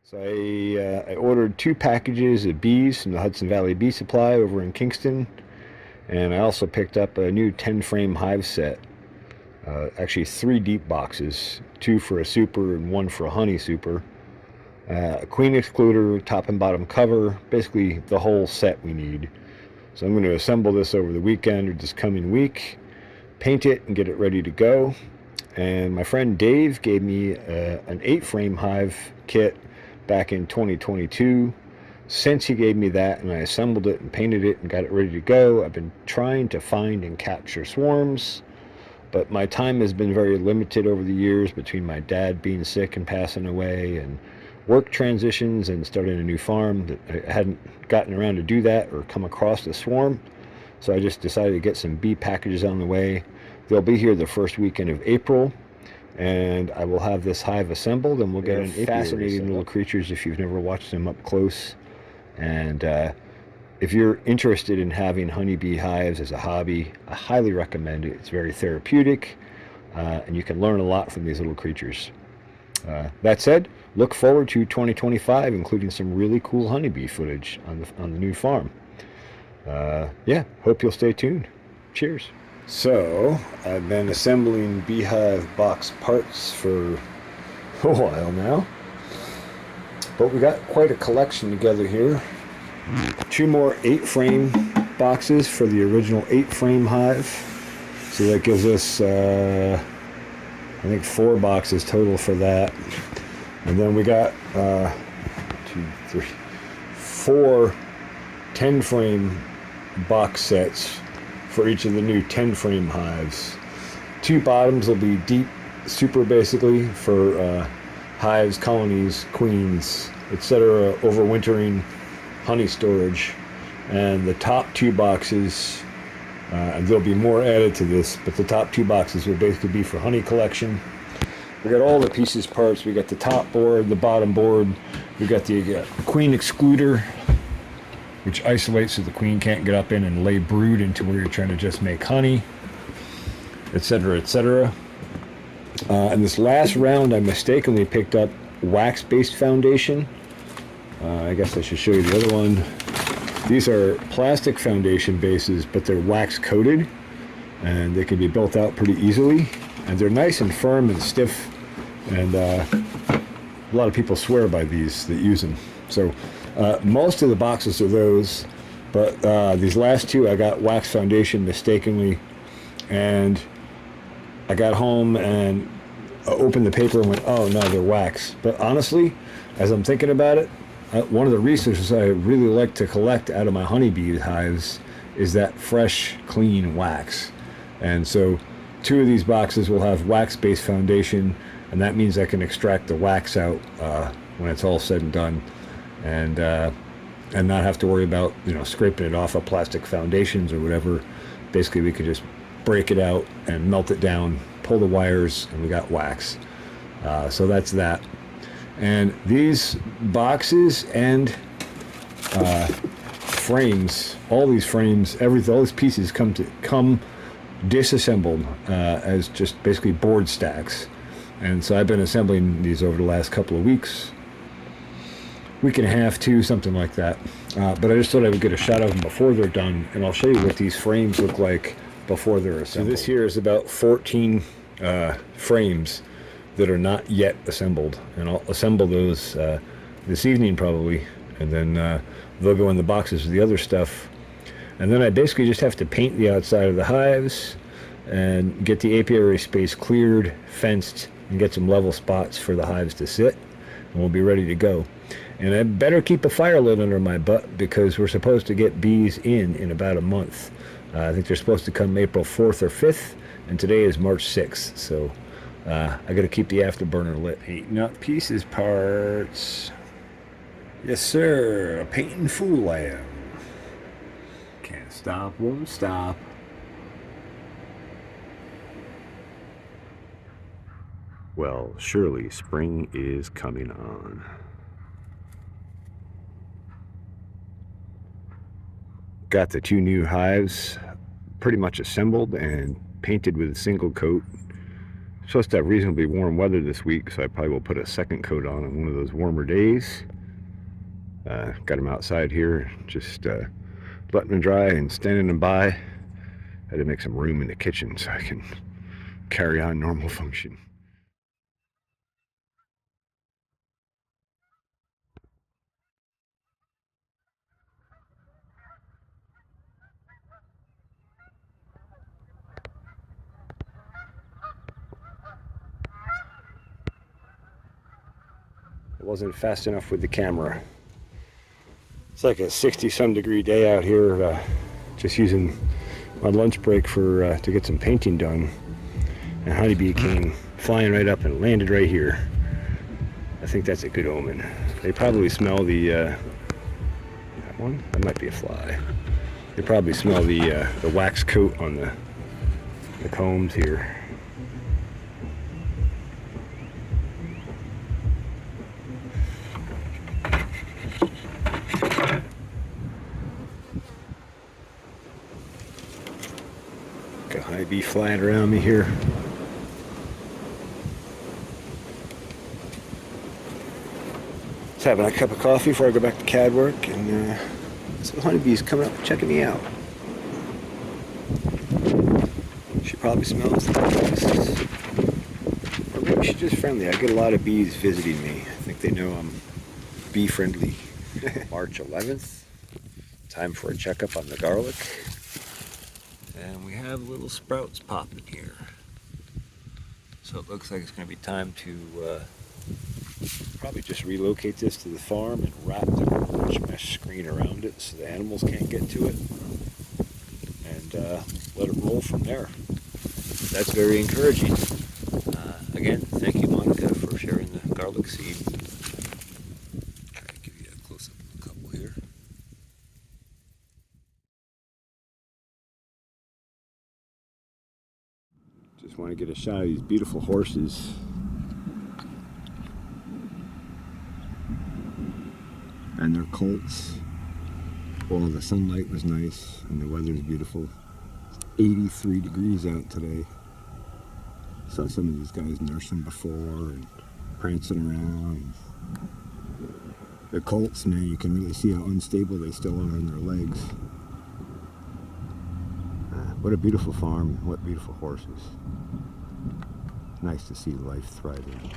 So I ordered 2 packages of bees from the Hudson Valley Bee Supply over in Kingston, and I also picked up a new 10-frame hive set. Actually, 3 deep boxes, 2 for a super and 1 for a honey super. A queen excluder, top and bottom cover, basically the whole set we need. So I'm going to assemble this over the weekend or this coming week, paint it and get it ready to go. And my friend Dave gave me an 8-frame hive kit back in 2022. Since he gave me that and I assembled it and painted it and got it ready to go, I've been trying to find and capture swarms, but my time has been very limited over the years between my dad being sick and passing away and work transitions and starting a new farm that I hadn't gotten around to do that or come across the swarm. So I just decided to get some bee packages on the way. They'll be here the first weekend of April, and I will have this hive assembled, and we'll get an fascinating little creatures if you've never watched them up close. And if you're interested in having honeybee hives as a hobby, I highly recommend it. It's very therapeutic, and you can learn a lot from these little creatures. That said, look forward to 2025, including some really cool honeybee footage on the new farm. Yeah, hope you'll stay tuned. Cheers. So, I've been assembling beehive box parts for a while now, but we got quite a collection together here. 2 more 8-frame boxes for the original 8-frame hive. So that gives us, I think, 4 boxes total for that. And then we got 4 10-frame box sets for each of the new 10-frame hives. 2 bottoms will be deep super, basically, for hives, colonies, queens, etc., overwintering honey storage. And the top 2 boxes, and there'll be more added to this, but the top 2 boxes will basically be for honey collection. We got all the pieces parts. We got the top board, the bottom board. We got the queen excluder, which isolates so the queen can't get up in and lay brood into where you're trying to just make honey, etc., etc. And this last round, I mistakenly picked up wax-based foundation. I guess I should show you the other one. These are plastic foundation bases, but they're wax-coated, and they can be built out pretty easily. And they're nice and firm and stiff, and a lot of people swear by these that use them. So most of the boxes are those, but these last 2 I got wax foundation mistakenly, and I got home and opened the paper and went, oh no, they're wax. But honestly, as I'm thinking about it, one of the resources I really like to collect out of my honeybee hives is that fresh, clean wax. And so 2 of these boxes will have wax-based foundation, and that means I can extract the wax out when it's all said and done, and not have to worry about, scraping it off of plastic foundations or whatever. Basically, we could just break it out and melt it down, pull the wires, and we got wax. So that's that. And these boxes and frames, all these frames, all these pieces come disassembled as just basically board stacks. And so I've been assembling these over the last couple of weeks, week and a half, 2, something like that. But I just thought I would get a shot of them before they're done, and I'll show you what these frames look like before they're assembled. So this here is about 14 frames that are not yet assembled, and I'll assemble those this evening probably, and then they'll go in the boxes with the other stuff. And then I basically just have to paint the outside of the hives and get the apiary space cleared, fenced, and get some level spots for the hives to sit, and we'll be ready to go. And I better keep a fire lit under my butt, because we're supposed to get bees in about a month. I think they're supposed to come April 4th or 5th, and today is March 6th, so I gotta keep the afterburner lit. Heating up pieces parts. Yes, sir. A painting fool I am. Can't stop, won't stop. Well, surely spring is coming on. Got the 2 new hives pretty much assembled and painted with a single coat. Supposed to have reasonably warm weather this week, so I probably will put a second coat on one of those warmer days. Got them outside here, just letting them dry and standing them by. Had to make some room in the kitchen so I can carry on normal function. It wasn't fast enough with the camera. It's like a 60-some degree day out here, just using my lunch break for to get some painting done. And honeybee came flying right up and landed right here. I think that's a good omen. They probably smell the, that one? That might be a fly. They probably smell the wax coat on the combs here. Got a honeybee flying around me here. Just having a cup of coffee before I go back to CAD work, and some honeybees coming up and checking me out. She probably smells the best. Or maybe she's just friendly. I get a lot of bees visiting me. I think they know I'm bee friendly. March 11th. Time for a checkup on the garlic. And we have little sprouts popping here. So it looks like it's going to be time to probably just relocate this to the farm and wrap the garlic mesh screen around it so the animals can't get to it. And let it roll from there. That's very encouraging. Again, thank you, Monica, for sharing the garlic seed. Try to give you a close-up of a couple here. Just want to get a shot of these beautiful horses. And their colts. Well, the sunlight was nice and the weather's beautiful. It's 83 degrees out today. Saw some of these guys nursing before and prancing around. The colts, man, you can really see how unstable they still are in their legs. What a beautiful farm, what beautiful horses. Nice to see life thriving.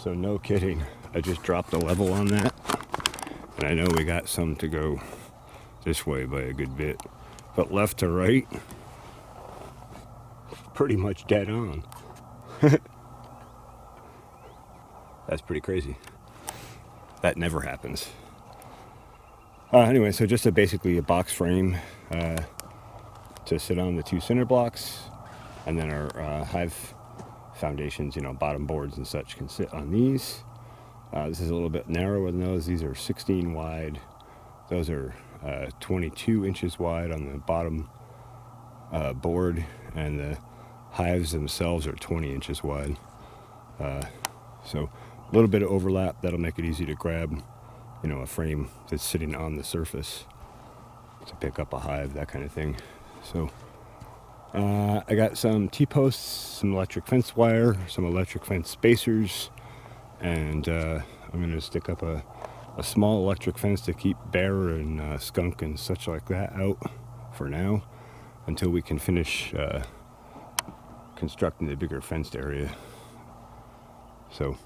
So no kidding, I just dropped a level on that, and I know we got some to go this way by a good bit, but left to right, pretty much dead on. That's pretty crazy. That never happens. Anyway, so just basically a box frame to sit on the two center blocks, and then our hive foundations, bottom boards and such, can sit on these. This is a little bit narrower than those. These are 16 wide. Those are 22 inches wide on the bottom board, and the hives themselves are 20 inches wide. So a little bit of overlap, that'll make it easy to grab, a frame that's sitting on the surface to pick up a hive, that kind of thing. So I got some T-posts, some electric fence wire, some electric fence spacers, and I'm going to stick up a small electric fence to keep bear and skunk and such like that out for now, until we can finish constructing the bigger fenced area. So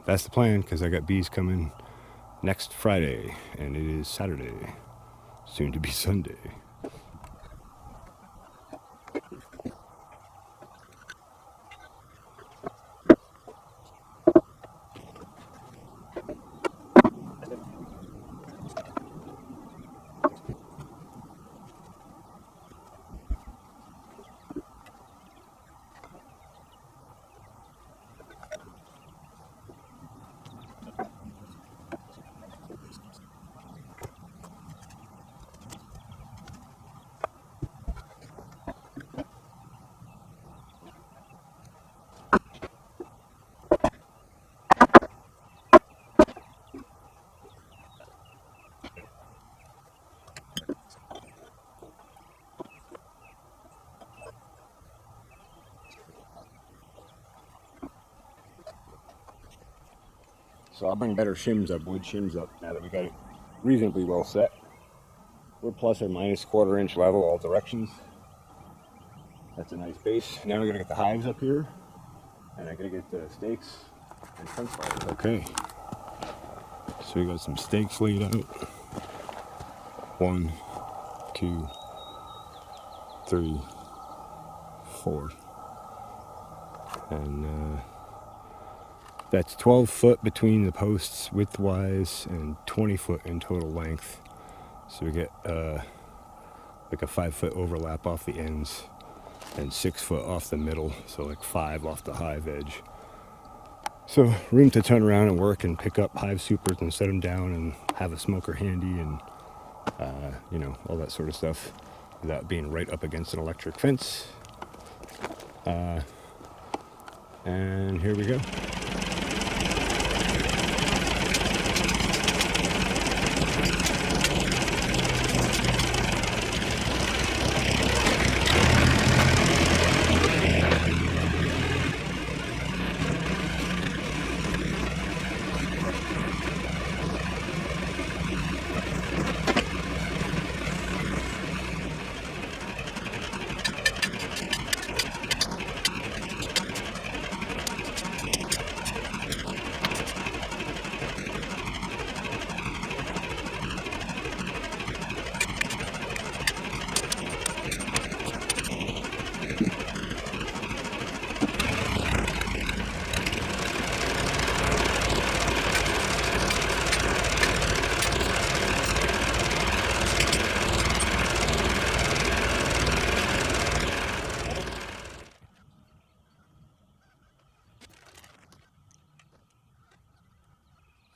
that's the plan, because I got bees coming next Friday, and it is Saturday, soon to be Sunday. So I'll bring better shims up, wood shims up, now that we got it reasonably well set. We're plus or minus quarter-inch level all directions. That's a nice base. Now we're gonna get the hives up here, and I gotta get the stakes and fence wires. Okay. So we got some stakes laid out. 1, 2, 3, 4, and that's 12 foot between the posts widthwise and 20 foot in total length. So we get like a 5 foot overlap off the ends and 6 foot off the middle, so like 5 off the hive edge. So room to turn around and work and pick up hive supers and set them down and have a smoker handy and all that sort of stuff without being right up against an electric fence. And here we go.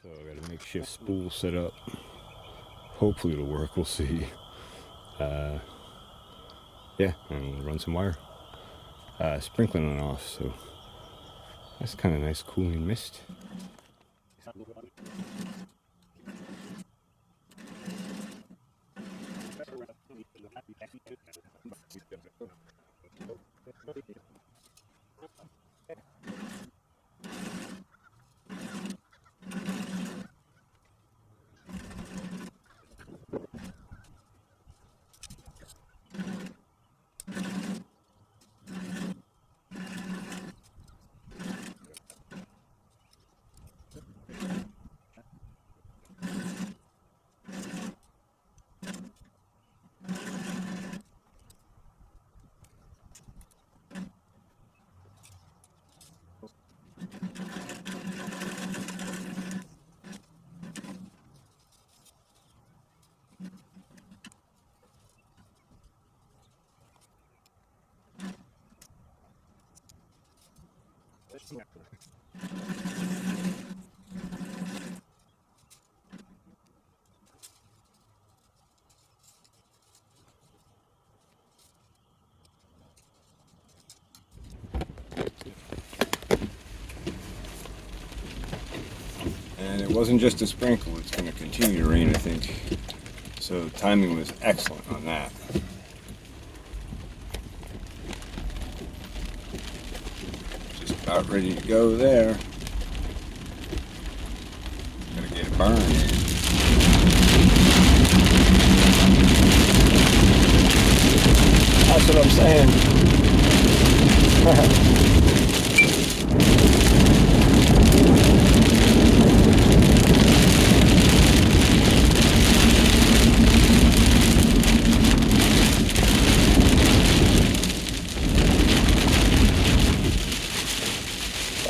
So I got a makeshift spool set up. Hopefully it'll work, we'll see. Yeah, and we'll run some wire. Sprinkling it off, so that's kind of nice cooling mist. And it wasn't just a sprinkle, it's going to continue to rain, I think. So timing was excellent on that. Just about ready to go there. Gotta get it burned. That's what I'm saying.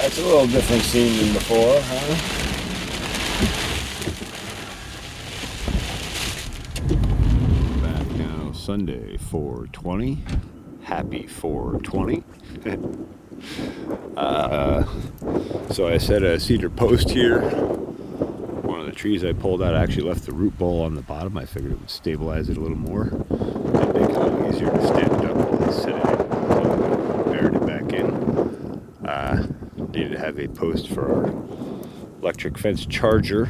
That's a little different scene than before, huh? Back now, Sunday, 4/20. Happy 4/20. So I set a cedar post here. One of the trees I pulled out, I actually left the root ball on the bottom. I figured it would stabilize it a little more. It'd make it a little easier to stand it up while I set it in. So I buried it back in. Needed to have a post for our electric fence charger,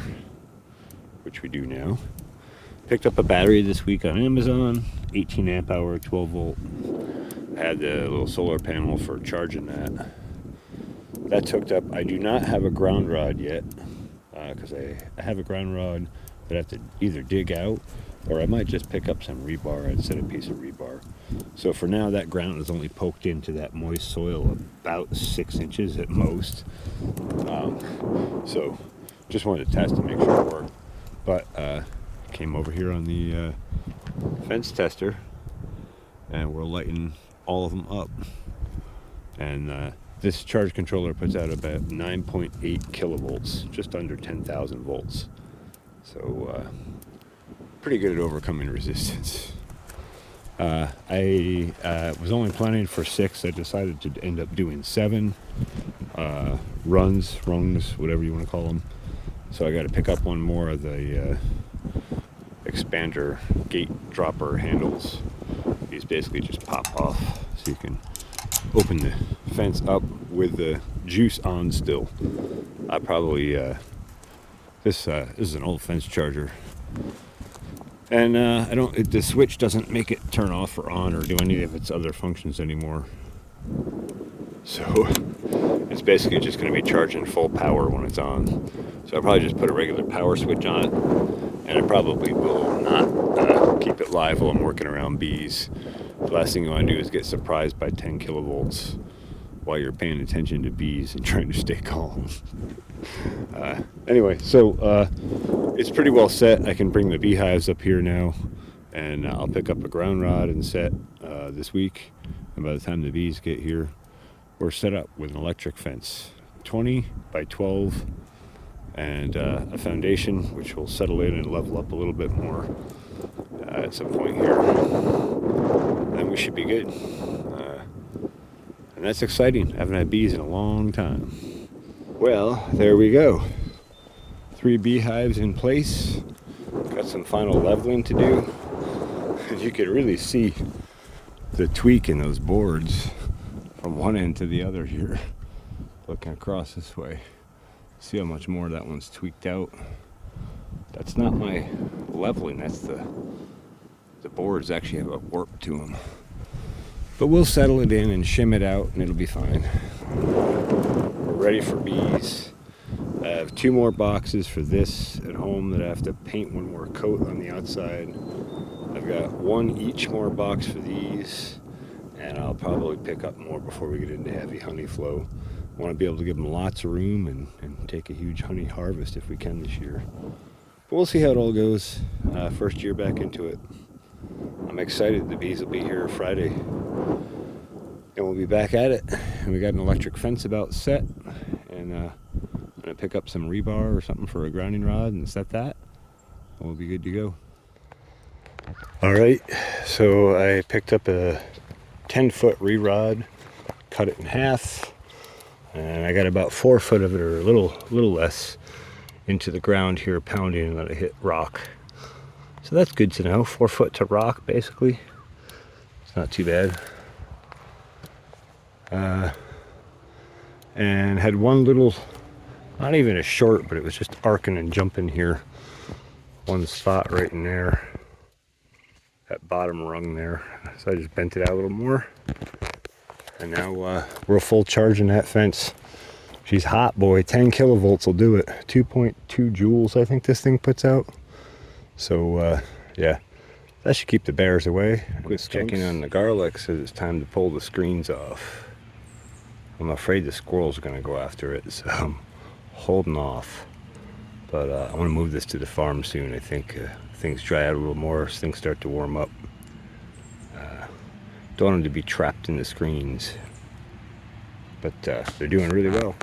which we do now. Picked up a battery this week on Amazon, 18 amp hour, 12 volt. I had the little solar panel for charging that. That's hooked up. I do not have a ground rod yet, because I have a ground rod that I have to either dig out, or I might just pick up some rebar and set a piece of rebar. So for now, that ground is only poked into that moist soil about 6 inches at most. So just wanted to test to make sure it worked. But came over here on the fence tester, and we're lighting all of them up. And this charge controller puts out about 9.8 kilovolts, just under 10,000 volts. So pretty good at overcoming resistance. I was only planning for 6. I decided to end up doing 7 rungs, whatever you want to call them. So I got to pick up one more of the expander gate dropper handles. These basically just pop off, so you can open the fence up with the juice on still. I probably this is an old fence charger, and the switch doesn't make it turn off or on or do any of its other functions anymore. So it's basically just going to be charging full power when it's on. So I'll probably just put a regular power switch on it, and it probably will not keep it live while I'm working around bees. The last thing you want to do is get surprised by 10 kilovolts while you're paying attention to bees and trying to stay calm. Anyway, so it's pretty well set. I can bring the beehives up here now, and I'll pick up a ground rod and set this week. And by the time the bees get here, we're set up with an electric fence, 20 by 12, and a foundation which will settle in and level up a little bit more at some point here. Then we should be good. And that's exciting. I haven't had bees in a long time. Well, there we go. 3 beehives in place. Got some final leveling to do. You could really see the tweak in those boards from one end to the other here. Looking across this way. See how much more that one's tweaked out. That's not my leveling. That's the boards actually have a warp to them. But we'll settle it in and shim it out, and it'll be fine. We're ready for bees. I have 2 more boxes for this at home that I have to paint one more coat on the outside. I've got 1 each more box for these, and I'll probably pick up more before we get into heavy honey flow. I want to be able to give them lots of room and take a huge honey harvest if we can this year. But we'll see how it all goes. First year back into it. I'm excited. The bees will be here Friday, and we'll be back at it. And we got an electric fence about set, and I'm gonna pick up some rebar or something for a grounding rod and set that, and we'll be good to go. All right, so I picked up a 10-foot re-rod, cut it in half, And I got about 4 foot of it, or a little less, into the ground here, pounding, and let it hit rock. So that's good to know. 4 foot to rock, basically. It's not too bad. And had one little, not even a short, but it was just arcing and jumping here. One spot right in there, that bottom rung there. So I just bent it out a little more. And now we're full charging that fence. She's hot, boy. 10 kilovolts will do it. 2.2 joules, I think this thing puts out. So, yeah, that should keep the bears away. Just checking on the garlic, says it's time to pull the screens off. I'm afraid the squirrels are going to go after it, so I'm holding off. But I want to move this to the farm soon. I think things dry out a little more as things start to warm up. Don't want them to be trapped in the screens. But they're doing really well.